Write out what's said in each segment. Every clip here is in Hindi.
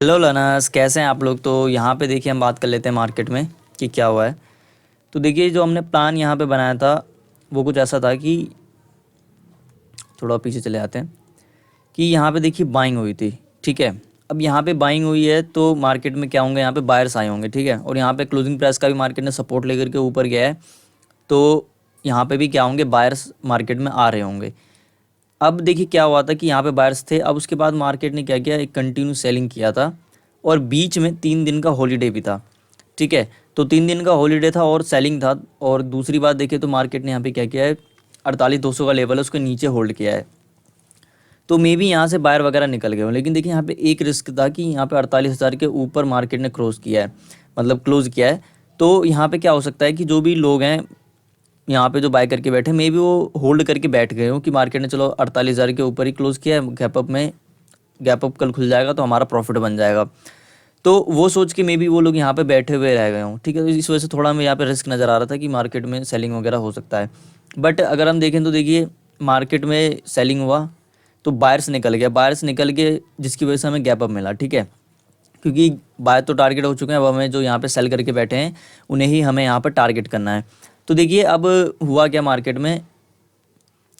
हेलो लर्नर्स, कैसे हैं आप लोग। तो यहाँ पे देखिए हम बात कर लेते हैं मार्केट में कि क्या हुआ है। तो देखिए जो हमने प्लान यहाँ पे बनाया था वो कुछ ऐसा था कि थोड़ा पीछे चले आते हैं कि यहाँ पे देखिए बाइंग हुई थी। ठीक है, अब यहाँ पे बाइंग हुई है तो मार्केट में क्या होंगे, यहाँ पे बायर्स आए होंगे। ठीक है, और यहाँ पे क्लोजिंग प्राइस का भी मार्केट ने सपोर्ट लेकर के ऊपर गया है, तो यहाँ पे भी क्या होंगे, बायर्स मार्केट में आ रहे होंगे। अब देखिए क्या हुआ था कि यहाँ पे बायर्स थे। अब उसके बाद मार्केट ने क्या किया, एक कंटिन्यू सेलिंग किया था और बीच में 3 दिन का हॉलीडे भी था। ठीक है, तो 3 दिन का हॉलीडे था और सेलिंग था। और दूसरी बात देखिए तो मार्केट ने यहाँ पे क्या किया है, 48,200 का लेवल है उसके नीचे होल्ड किया है। तो मे बी यहाँ से बायर वगैरह निकल गए हो, लेकिन देखिए यहाँ पे एक रिस्क था कि यहाँ पे 48,000 के ऊपर मार्केट ने क्रॉस किया है, मतलब क्लोज किया है। तो यहाँ पे क्या हो सकता है कि जो भी लोग हैं यहाँ पे जो बाय करके बैठे, मे बी वो होल्ड करके बैठ गए हो कि मार्केट ने चलो 48,000 के ऊपर ही क्लोज किया है, गैप अप कल खुल जाएगा तो हमारा प्रॉफिट बन जाएगा। तो वो सोच के मे बी वो लोग यहाँ पे बैठे हुए रह गए हों। ठीक है, तो इस वजह से थोड़ा हमें यहाँ पे रिस्क नज़र आ रहा था कि मार्केट में सेलिंग वगैरह हो सकता है। बट अगर हम देखें तो देखिए मार्केट में सेलिंग हुआ तो बायर्स निकल गया, बायर्स निकल के जिसकी वजह से हमें गैप अप मिला। ठीक है, क्योंकि बाय तो टारगेट हो चुके हैं, अब हमें जो यहाँ पे सेल करके बैठे हैं उन्हें ही हमें यहाँ पर टारगेट करना है। तो देखिए अब हुआ क्या मार्केट में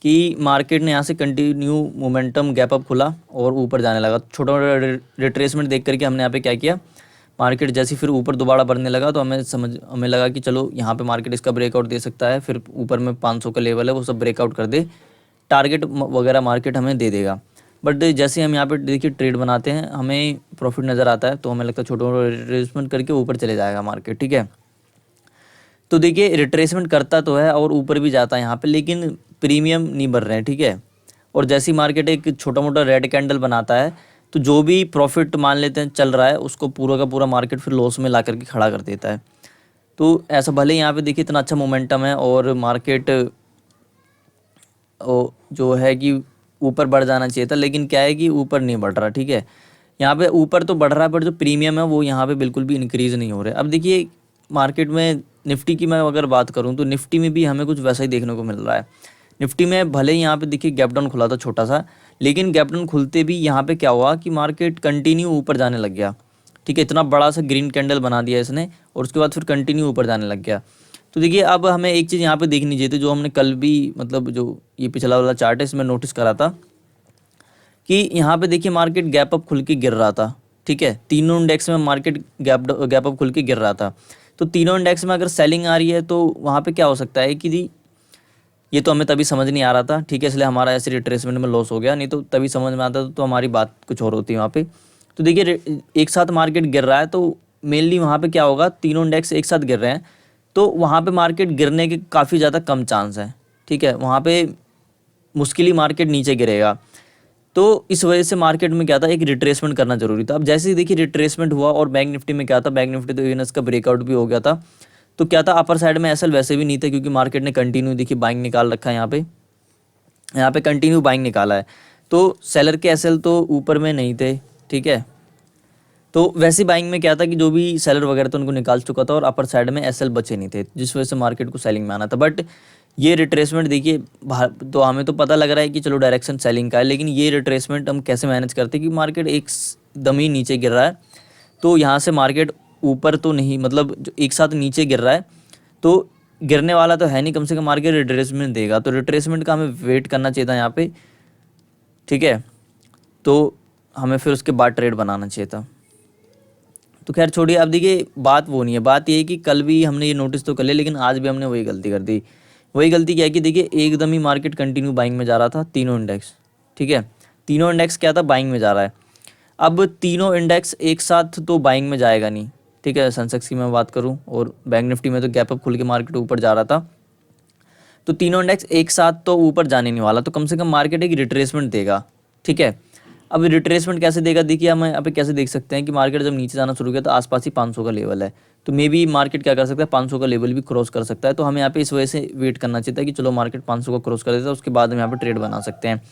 कि मार्केट ने यहाँ से कंटिन्यू मोमेंटम गैप अप खुला और ऊपर जाने लगा। छोटा मोटा रिट्रेसमेंट देख करके हमने यहाँ पे क्या किया, मार्केट जैसे फिर ऊपर दोबारा बढ़ने लगा तो हमें लगा कि चलो यहाँ पे मार्केट इसका ब्रेकआउट दे सकता है। फिर ऊपर में 500 का लेवल है वो सब ब्रेकआउट कर दे, टारगेट वगैरह मार्केट हमें दे देगा। बट जैसे हम यहाँ पे देखिए ट्रेड बनाते हैं हमें प्रॉफिट नज़र आता है, तो हमें लगता है छोटा मोटा रिट्रेसमेंट करके ऊपर चले जाएगा मार्केट। ठीक है, तो देखिए रिट्रेसमेंट करता तो है और ऊपर भी जाता है यहाँ पे, लेकिन प्रीमियम नहीं बढ़ रहे हैं। ठीक है, और जैसी मार्केट एक छोटा मोटा रेड कैंडल बनाता है तो जो भी प्रॉफिट मान लेते हैं चल रहा है उसको पूरा का पूरा मार्केट फिर लॉस में ला करके खड़ा कर देता है। तो ऐसा भले यहाँ पे देखिए इतना अच्छा मोमेंटम है और मार्केट जो है कि ऊपर बढ़ जाना चाहिए था, लेकिन क्या है कि ऊपर नहीं बढ़ रहा। ठीक है, यहाँ पे ऊपर तो बढ़ रहा है पर जो प्रीमियम है वो यहाँ पे बिल्कुल भी इंक्रीज़ नहीं हो रहा है। अब देखिए मार्केट में निफ्टी की मैं अगर बात करूँ तो निफ्टी में भी हमें कुछ वैसा ही देखने को मिल रहा है। निफ्टी में भले ही यहाँ पे देखिए गैप डाउन खुला था छोटा सा, लेकिन गैप डाउन खुलते भी यहाँ पे क्या हुआ कि मार्केट कंटिन्यू ऊपर जाने लग गया। ठीक है, इतना बड़ा सा ग्रीन कैंडल बना दिया इसने और उसके बाद फिर कंटिन्यू ऊपर जाने लग गया। तो देखिए अब हमें एक चीज़ यहाँ पे देखनी चाहिए थी, जो हमने कल भी मतलब जो ये पिछला वाला चार्ट है इसमें नोटिस करा था कि यहाँ पे देखिए मार्केट गैप अप खुल के गिर रहा था। ठीक है, तीनों इंडेक्स में मार्केट गैप अप खुल के गिर रहा था। तो तीनों इंडेक्स में अगर सेलिंग आ रही है तो वहाँ पे क्या हो सकता है कि ये तो हमें तभी समझ नहीं आ रहा था। ठीक है, इसलिए हमारा ऐसे रिट्रेसमेंट में लॉस हो गया, नहीं तो तभी समझ में आता तो हमारी बात कुछ और होती है वहाँ पे। तो देखिए एक साथ मार्केट गिर रहा है तो मेनली वहाँ पे क्या होगा, तीनों इंडेक्स एक साथ गिर रहे हैं तो वहाँ पे मार्केट गिरने के काफ़ी ज़्यादा कम चांस है। ठीक है, वहाँ पे मुश्किल ही मार्केट नीचे गिरेगा। तो इस वजह से मार्केट में क्या था, एक रिट्रेसमेंट करना जरूरी था। अब जैसे ही देखिए रिट्रेसमेंट हुआ और बैंक निफ्टी में क्या था, बैंक निफ्टी तो इवन इसका ब्रेकआउट भी हो गया था। तो क्या था, अपर साइड में एसएल वैसे भी नहीं था क्योंकि मार्केट ने कंटिन्यू देखिए बाइंग निकाल रखा है यहाँ पे कंटिन्यू बाइंग निकाला है। तो सेलर के एसएल तो ऊपर में नहीं थे। ठीक है, तो वैसी बाइंग में क्या था कि जो भी सेलर वगैरह था उनको निकाल चुका था और अपर साइड में एसएल बचे नहीं थे, जिस वजह से मार्केट को सेलिंग में आना था। बट ये रिट्रेसमेंट देखिए तो हमें तो पता लग रहा है कि चलो डायरेक्शन सेलिंग का है, लेकिन ये रिट्रेसमेंट हम कैसे मैनेज करते हैं कि मार्केट एक दम ही नीचे गिर रहा है तो यहाँ से मार्केट ऊपर तो नहीं, मतलब जो एक साथ नीचे गिर रहा है तो गिरने वाला तो है नहीं, कम से कम मार्केट रिट्रेसमेंट देगा। तो रिट्रेसमेंट का हमें वेट करना चाहिए था यहाँ पे। ठीक है, तो हमें फिर उसके बाद ट्रेड बनाना चाहिए था। तो खैर छोड़िए, अब देखिए बात वो नहीं है, बात ये है कि कल भी हमने ये नोटिस तो कर लिया लेकिन आज भी हमने वही गलती कर दी। वही गलती क्या है कि देखिए एकदम ही मार्केट कंटिन्यू बाइंग में जा रहा था, तीनों इंडेक्स। ठीक है, तीनों इंडेक्स क्या था, बाइंग में जा रहा है। अब तीनों इंडेक्स एक साथ तो बाइंग में जाएगा नहीं। ठीक है, सेंसेक्स की मैं बात करूं और बैंक निफ्टी में तो गैप अप खुल के मार्केट ऊपर जा रहा था, तो तीनों इंडेक्स एक साथ तो ऊपर जाने नहीं वाला, तो कम से कम मार्केट एक रिट्रेसमेंट देगा। ठीक है, अब रिट्रेसमेंट कैसे देगा, देखिए हम यहाँ पे कैसे देख सकते हैं कि मार्केट जब नीचे जाना शुरू किया तो आसपास ही 500 का लेवल है, तो मे बी मार्केट क्या कर सकता है, 500 का लेवल भी क्रॉस कर सकता है। तो हमें यहाँ पे इस वजह से वेट करना चाहिए था कि चलो मार्केट 500 का क्रॉस कर देता है, उसके बाद हम यहाँ पे ट्रेड बना सकते हैं।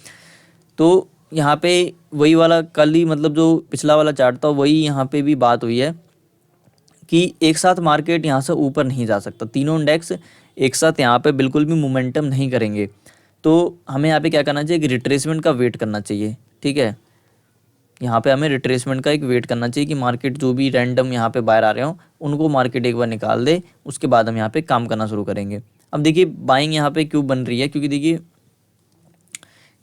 तो यहाँ पे वही वाला कल ही मतलब जो पिछला वाला चार्ट था वही यहाँ पे भी बात हुई है कि एक साथ मार्केट यहाँ से ऊपर नहीं जा सकता, तीनों इंडेक्स एक साथ यहाँ पे बिल्कुल भी मोमेंटम नहीं करेंगे। तो हमें यहाँ पे क्या करना चाहिए कि रिट्रेसमेंट का वेट करना चाहिए। ठीक है, यहाँ पे हमें रिट्रेसमेंट का एक वेट करना चाहिए कि मार्केट जो भी रैंडम यहाँ पे बाहर आ रहे हों उनको मार्केट एक बार निकाल दे, उसके बाद हम यहाँ पे काम करना शुरू करेंगे। अब देखिए बाइंग यहाँ पे क्यों बन रही है, क्योंकि देखिए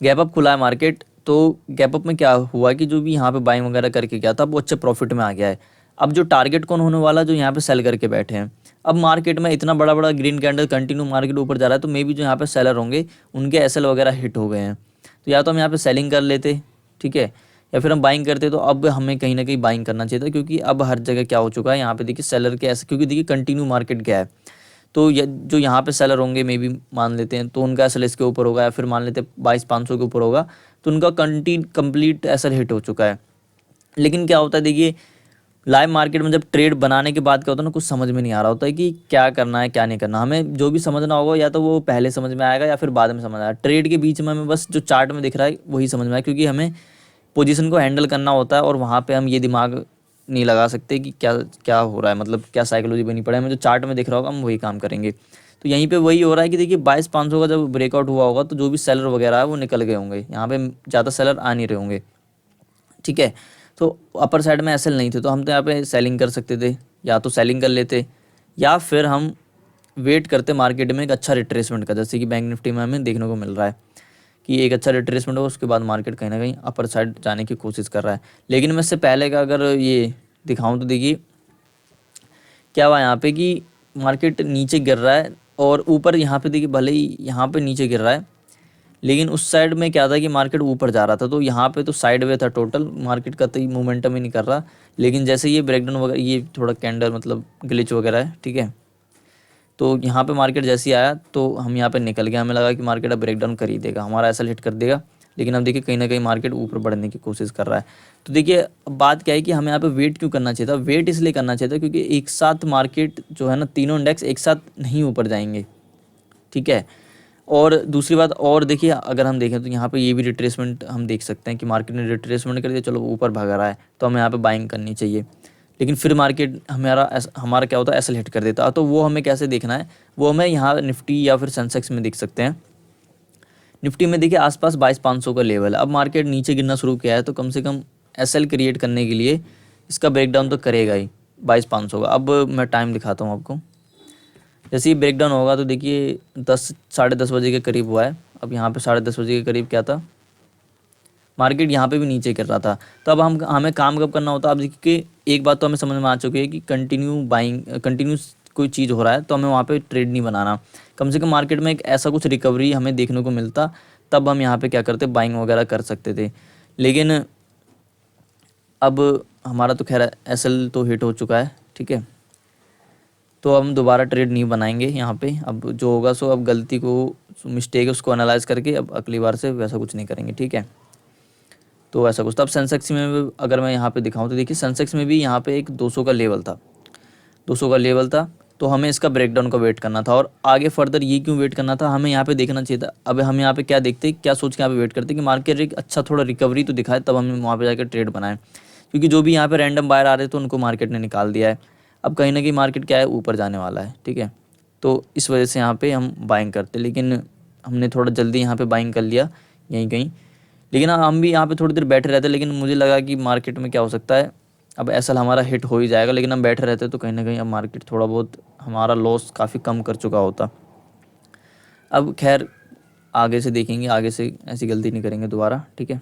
गैप अप खुला है मार्केट, तो गैप अप में क्या हुआ कि जो भी यहाँ पे बाइंग वगैरह करके गया था वो अच्छे प्रॉफिट में आ गया है। अब जो टारगेट कौन होने वाला, जो यहाँ पे सेल करके बैठे हैं। अब मार्केट में इतना बड़ा बड़ा ग्रीन कैंडल कंटिन्यू मार्केट ऊपर जा रहा है, तो मे बी जो यहाँ पे सेलर होंगे उनके एसएल वगैरह हिट हो गए हैं, तो या तो हम यहाँ पे सेलिंग कर लेते, ठीक है, या फिर हम बाइंग करते। तो अब हमें कहीं ना कहीं बाइंग करना चाहिए था, क्योंकि अब हर जगह क्या हो चुका है यहाँ पे देखिए सेलर के ऐसे, क्योंकि देखिए कंटिन्यू मार्केट गया है, तो जो यहाँ पे सेलर होंगे मे बी मान लेते हैं तो उनका एसएल इसके ऊपर होगा, या फिर मान लेते हैं 22,500 के ऊपर होगा, तो उनका कंप्लीट एसएल हिट हो चुका है। लेकिन क्या होता है देखिए लाइव मार्केट में जब ट्रेड बनाने के बाद क्या होता है ना, कुछ समझ में नहीं आ रहा होता है कि क्या करना है क्या नहीं करना। हमें जो भी समझना होगा या तो वो पहले समझ में आएगा या फिर बाद में समझ आएगा। ट्रेड के बीच में हमें बस जो चार्ट में दिख रहा है वही समझ में आए, क्योंकि हमें पोजीशन को हैंडल करना होता है और वहाँ पे हम ये दिमाग नहीं लगा सकते कि क्या क्या हो रहा है, मतलब क्या साइकोलॉजी बनी पड़े, हमें जो चार्ट में दिख रहा होगा हम वही काम करेंगे। तो यहीं पे वही हो रहा है कि देखिए 22,500 का जब ब्रेकआउट हुआ होगा तो जो भी सेलर वगैरह है वो निकल गए होंगे, यहाँ पे ज़्यादा सेलर आ नहीं रहे होंगे, ठीक है। तो अपर साइड में एसएल नहीं थे, तो हम तो यहाँ पे सेलिंग कर सकते थे, या तो सेलिंग कर लेते या फिर हम वेट करते मार्केट में एक अच्छा रिट्रेसमेंट का, जैसे कि बैंक निफ्टी में हमें देखने को मिल रहा है कि एक अच्छा रिट्रेसमेंट हो, उसके बाद मार्केट कहीं ना कहीं अपर साइड जाने की कोशिश कर रहा है। लेकिन मैं इससे पहले का अगर ये दिखाऊं तो देखिए क्या हुआ यहाँ पे कि मार्केट नीचे गिर रहा है और ऊपर यहाँ पे देखिए भले ही यहाँ पे नीचे गिर रहा है, लेकिन उस साइड में क्या था कि मार्केट ऊपर जा रहा था, तो यहाँ पे तो साइड वे था टोटल, मार्केट का तो मोमेंटम ही नहीं कर रहा। लेकिन जैसे ये ब्रेकडाउन वगैरह, ये थोड़ा कैंडल मतलब ग्लिच वगैरह है, ठीक है, तो यहाँ पे मार्केट जैसे ही आया तो हम यहाँ पे निकल गए, हमें लगा कि मार्केट अब ब्रेकडाउन कर ही देगा, हमारा एसएल हिट कर देगा। लेकिन अब देखिए कहीं ना कहीं मार्केट ऊपर बढ़ने की कोशिश कर रहा है। तो देखिए अब बात क्या है कि हमें यहाँ पे वेट क्यों करना चाहिए था, वेट इसलिए करना चाहिए था क्योंकि एक साथ मार्केट जो है ना, तीनों इंडेक्स एक साथ नहीं ऊपर जाएंगे, ठीक है। और दूसरी बात और देखिए अगर हम देखें तो यहाँ पे ये भी रिट्रेसमेंट हम देख सकते हैं कि मार्केट ने रिट्रेसमेंट कर दिया, चलो ऊपर भागा रहा है तो हमें यहाँ पे बाइंग करनी चाहिए। लेकिन फिर मार्केट हमारा क्या होता है, एसएल हिट कर देता, तो वो हमें कैसे देखना है, वो हमें यहाँ निफ्टी या फिर सेंसेक्स में देख सकते हैं। निफ्टी में देखिए आसपास 22,500 का लेवल है, अब मार्केट नीचे गिरना शुरू किया है तो कम से कम एसएल क्रिएट करने के लिए इसका ब्रेकडाउन तो करेगा ही 22,500 का। अब मैं टाइम दिखाता हूँ आपको, जैसे ही ब्रेकडाउन होगा तो देखिए 10 साढ़े 10 बजे के करीब हुआ है। अब यहाँ पे 10:30 बजे के करीब क्या था, मार्केट यहाँ पे भी नीचे गिर रहा था। तो अब हमें काम कब करना होता है, अब देखिए एक बात तो हमें समझ में आ चुकी है कि कंटिन्यू कोई चीज़ हो रहा है तो हमें वहाँ पे ट्रेड नहीं बनाना। कम से कम मार्केट में एक ऐसा कुछ रिकवरी हमें देखने को मिलता, तब हम यहाँ पे क्या करते, बाइंग वगैरह कर सकते थे। लेकिन अब हमारा तो खैर एसएल तो हिट हो चुका है, ठीक है, तो हम दोबारा ट्रेड नहीं बनाएंगे यहाँ पे। अब जो होगा सो अब गलती को, मिस्टेक है उसको एनालाइज करके अब अगली बार से वैसा कुछ नहीं करेंगे, ठीक है। तो ऐसा कुछ तो अब सेंसेक्स में भी अगर मैं यहाँ पे दिखाऊं तो देखिए सेंसेक्स में भी यहाँ पे एक 200 का लेवल था, 200 का लेवल था, तो हमें इसका ब्रेकडाउन का वेट करना था। और आगे फर्दर ये क्यों वेट करना था, हमें यहाँ पे देखना चाहिए था। अब हम यहाँ पे क्या देखते, क्या सोच के यहाँ पे वेट करते कि मार्केट एक अच्छा थोड़ा रिकवरी तो दिखाए, तब हम वहाँ पे जाकर ट्रेड बनाएं। क्योंकि जो भी यहाँ पे रैंडम बायर आ रहे थे उनको मार्केट ने निकाल दिया है। अब कहीं ना कहीं मार्केट क्या है, ऊपर जाने वाला है, ठीक है, तो इस वजह से यहाँ पे हम बाइंग करते, लेकिन हमने थोड़ा जल्दी यहाँ पे बाइंग कर लिया यहीं कहीं। लेकिन हम भी यहाँ पे थोड़ी देर बैठे रहते, लेकिन मुझे लगा कि मार्केट में क्या हो सकता है, अब एसएल हमारा हिट हो ही जाएगा, लेकिन हम बैठे रहते तो कहीं ना कहीं अब मार्केट थोड़ा बहुत हमारा लॉस काफ़ी कम कर चुका होता। अब खैर आगे से देखेंगे, आगे से ऐसी गलती नहीं करेंगे दोबारा, ठीक है।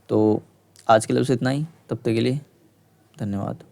तो आज के लिए बस इतना ही, तब तक के लिए धन्यवाद।